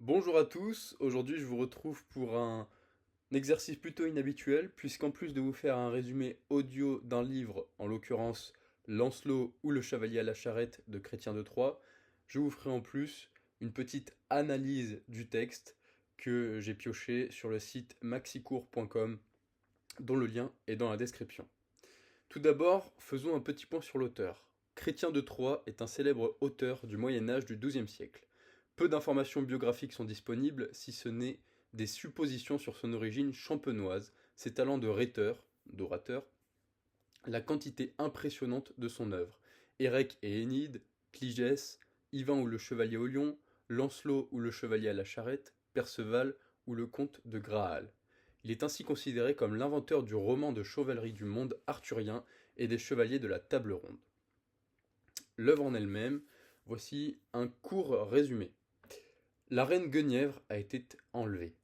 Bonjour à tous, aujourd'hui je vous retrouve pour un exercice plutôt inhabituel puisqu'en plus de vous faire un résumé audio d'un livre, en l'occurrence Lancelot ou le Chevalier à la Charrette de Chrétien de Troyes, je vous ferai en plus une petite analyse du texte que j'ai pioché sur le site maxicours.com dont le lien est dans la description. Tout d'abord, faisons un petit point sur l'auteur. Chrétien de Troyes est un célèbre auteur du Moyen Âge du XIIe siècle. Peu d'informations biographiques sont disponibles, si ce n'est des suppositions sur son origine champenoise, ses talents de rhéteur, d'orateur, la quantité impressionnante de son œuvre. Érec et Énide, Cligès, Ivan ou le Chevalier au Lion, Lancelot ou le Chevalier à la Charrette, Perceval ou le Comte de Graal. Il est ainsi considéré comme l'inventeur du roman de chevalerie du monde arthurien et des chevaliers de la table ronde. L'œuvre en elle-même, voici un court résumé. La reine Guenièvre a été enlevée.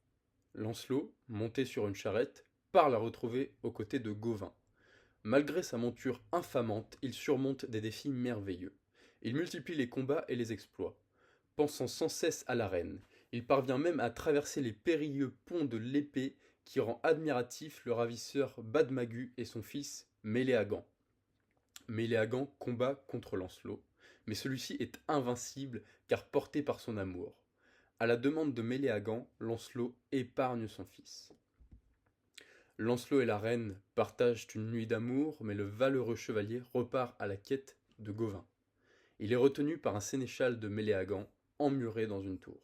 Lancelot, monté sur une charrette, part la retrouver aux côtés de Gauvin. Malgré sa monture infamante, il surmonte des défis merveilleux. Il multiplie les combats et les exploits. Pensant sans cesse à la reine, il parvient même à traverser les périlleux ponts de l'épée qui rend admiratif le ravisseur Bademagu et son fils Méléagant. Méléagant combat contre Lancelot, mais celui-ci est invincible car porté par son amour. À la demande de Méléagant, Lancelot épargne son fils. Lancelot et la reine partagent une nuit d'amour, mais le valeureux chevalier repart à la quête de Gauvin. Il est retenu par un sénéchal de Méléagant, emmuré dans une tour.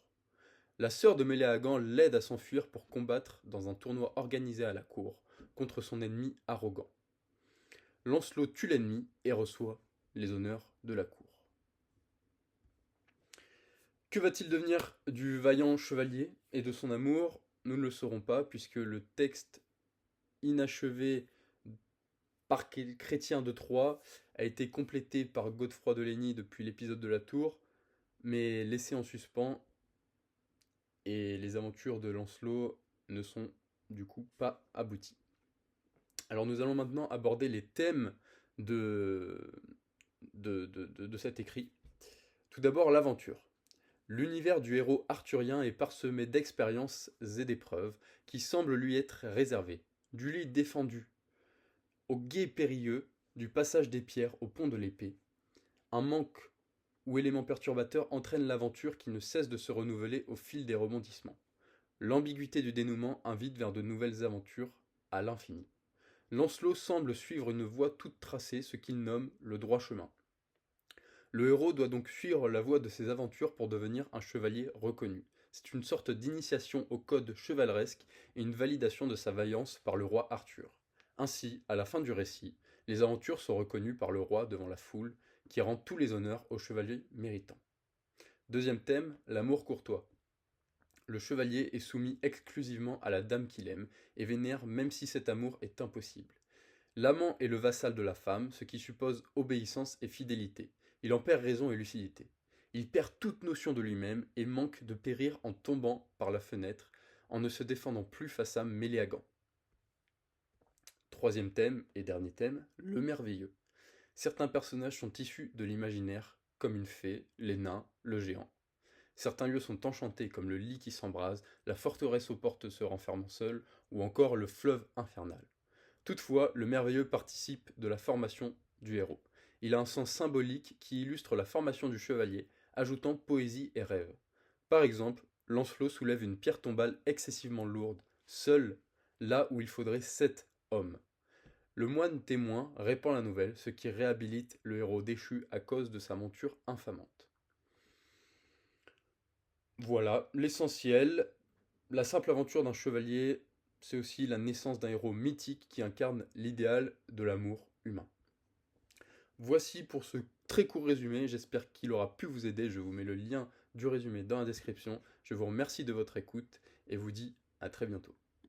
La sœur de Méléagant l'aide à s'enfuir pour combattre dans un tournoi organisé à la cour contre son ennemi arrogant. Lancelot tue l'ennemi et reçoit les honneurs de la cour. Que va-t-il devenir du vaillant chevalier et de son amour? Nous ne le saurons pas puisque le texte inachevé par Chrétien de Troyes a été complété par Godefroy de Ligny depuis l'épisode de la Tour, mais laissé en suspens, et les aventures de Lancelot ne sont du coup pas abouties. Alors nous allons maintenant aborder les thèmes de, de cet écrit. Tout d'abord l'aventure. L'univers du héros arthurien est parsemé d'expériences et d'épreuves qui semblent lui être réservées. Du lit défendu au gué périlleux, du passage des pierres au pont de l'épée, un manque ou élément perturbateur entraîne l'aventure qui ne cesse de se renouveler au fil des rebondissements. L'ambiguïté du dénouement invite vers de nouvelles aventures à l'infini. Lancelot semble suivre une voie toute tracée, ce qu'il nomme le droit chemin. Le héros doit donc suivre la voie de ses aventures pour devenir un chevalier reconnu. C'est une sorte d'initiation au code chevaleresque et une validation de sa vaillance par le roi Arthur. Ainsi, à la fin du récit, les aventures sont reconnues par le roi devant la foule, qui rend tous les honneurs au chevalier méritant. Deuxième thème, l'amour courtois. Le chevalier est soumis exclusivement à la dame qu'il aime et vénère même si cet amour est impossible. L'amant est le vassal de la femme, ce qui suppose obéissance et fidélité. Il en perd raison et lucidité. Il perd toute notion de lui-même et manque de périr en tombant par la fenêtre, en ne se défendant plus face à Méléagant. Troisième thème et dernier thème, le merveilleux. Certains personnages sont issus de l'imaginaire, comme une fée, les nains, le géant. Certains lieux sont enchantés comme le lit qui s'embrase, la forteresse aux portes se renfermant seule, ou encore le fleuve infernal. Toutefois, le merveilleux participe de la formation du héros. Il a un sens symbolique qui illustre la formation du chevalier, ajoutant poésie et rêve. Par exemple, Lancelot soulève une pierre tombale excessivement lourde, seul, là où il faudrait 7 hommes. Le moine témoin répand la nouvelle, ce qui réhabilite le héros déchu à cause de sa monture infamante. Voilà, l'essentiel. La simple aventure d'un chevalier, c'est aussi la naissance d'un héros mythique qui incarne l'idéal de l'amour humain. Voici pour ce très court résumé, j'espère qu'il aura pu vous aider. Je vous mets le lien du résumé dans la description. Je vous remercie de votre écoute et vous dis à très bientôt.